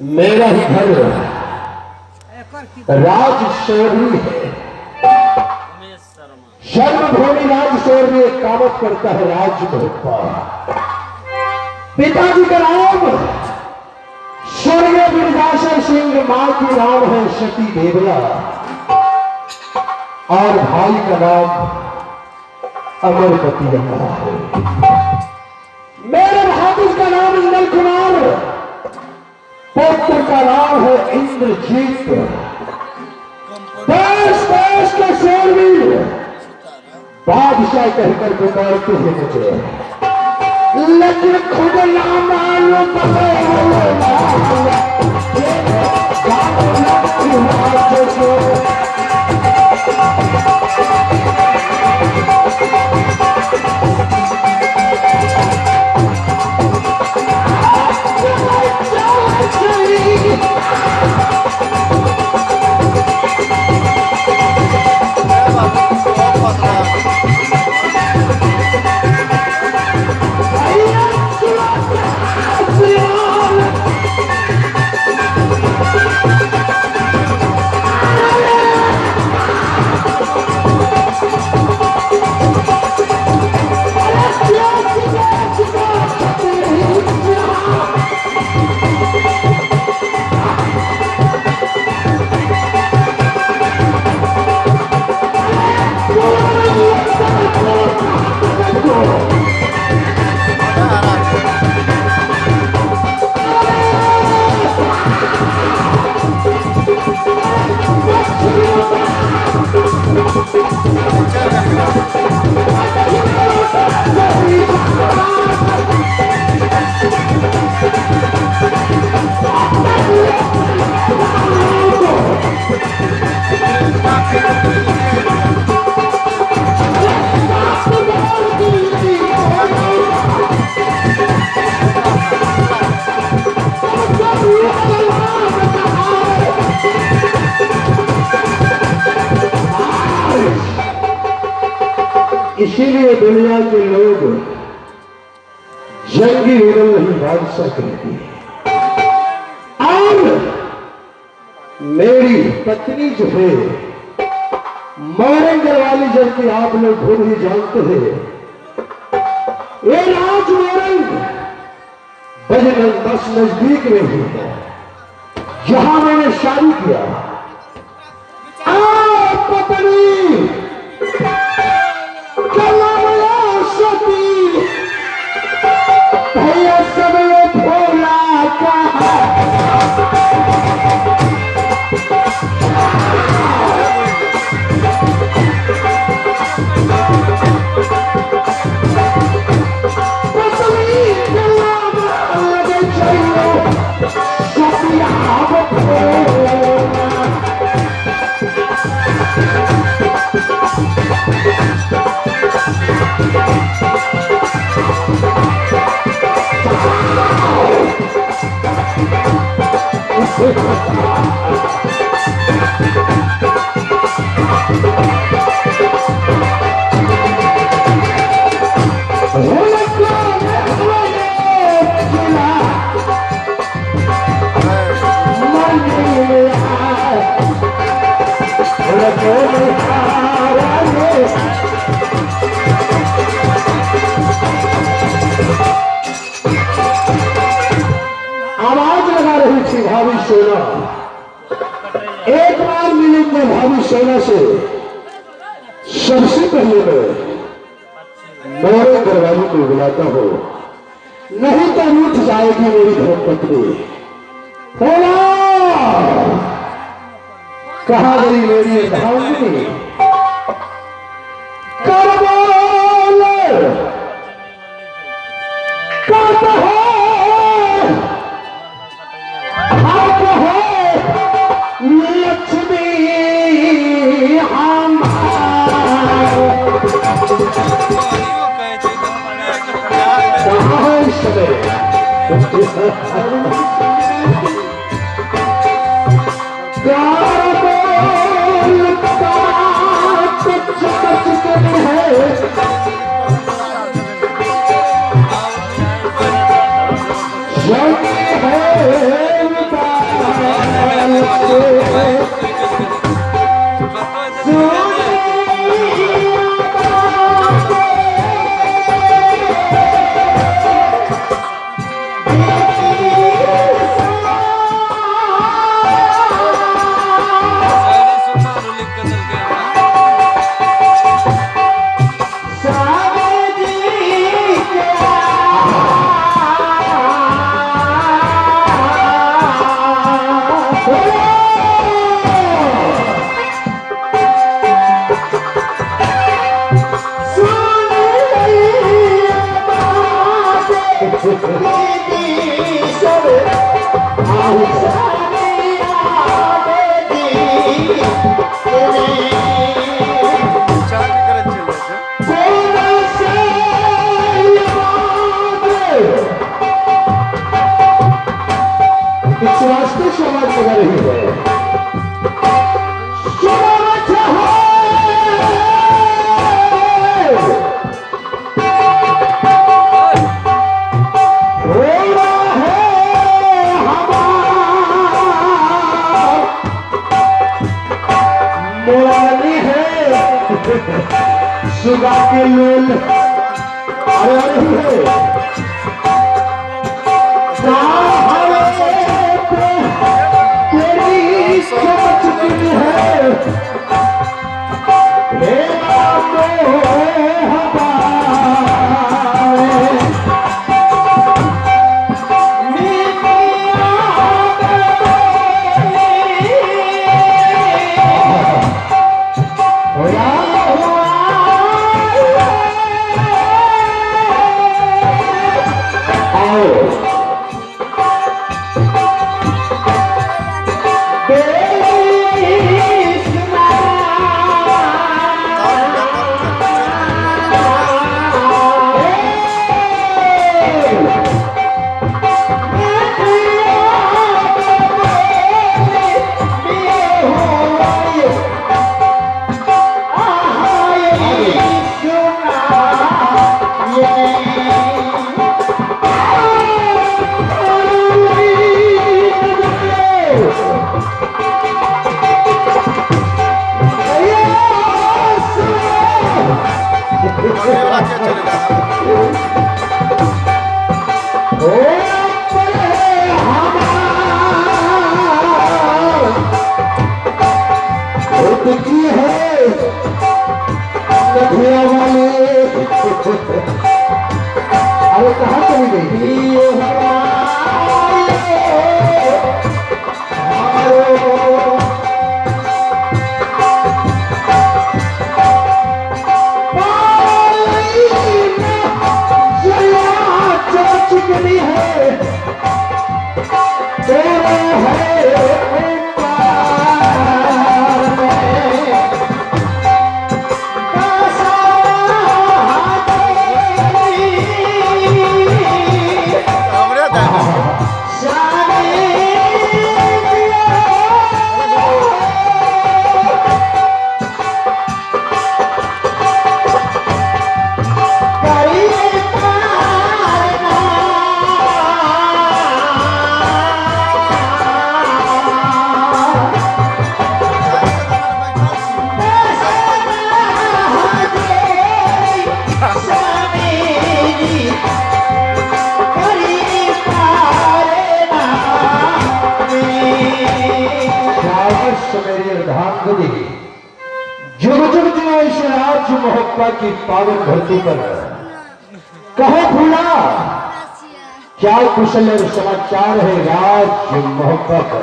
मेरा ही घर राजशौरी है। सर्वभौमी राजशौरी एक कामत करता है राजमहल पर। पिताजी का नाम स्वर्गीय गिरिजासर सिंह, मां की नाम है सती देवला और भाई का नाम अमरपति अम्मा है। मेरे बहादुर का नाम इंद्र कुमार, पुत्र का नाम है इंद्रजीत। देश देश के शूरवीर बादशाह कहकर पुकारते हैं मुझे, लेकिन खुद नाम मालूम इसीलिए दुनिया के लोग जंगी उड़न नहीं बादशाह कहती है। और मेरी पत्नी जो है मोरंगर वाली, जबकि आप लोग खुद ही जानते हैं, ये राज मोरंग बजरंग बस नजदीक में ही है जहां मैंने शादी किया। पत्नी भैया सब भोला कहा आवाज लगा रही थी भाभी सोना। एक बार मिलेंगे भाभी सोना से। सबसे पहले मैं मेरे दरवाजे को बुलाता हूं, नहीं तो उठ जाएगी मेरी धर्मपत्नी। बोला कहा गई मेरी धावनी, कर बोल कब है लक्ष्मी हम है सुगा के लोल अरे तेरी सोच की है अरे कहाँ चली गई चुकनी है जुग जुग जियो इस मोहब्बत की पावन धरती पर कहो भूला क्या कुशल समाचार है राज मोहब्बत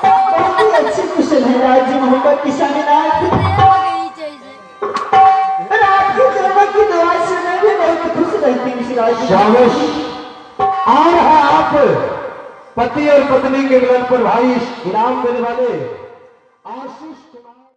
बहुत अच्छी कुशल है राज मोहब्बत की शामिलात आपकी जन्म की दुआ से मैं भी बहुत खुश रहती हूँ शाबाश आ रहा आप पति और पत्नी के मिलन पर भाई इनाम देने वाले आशीष कुमार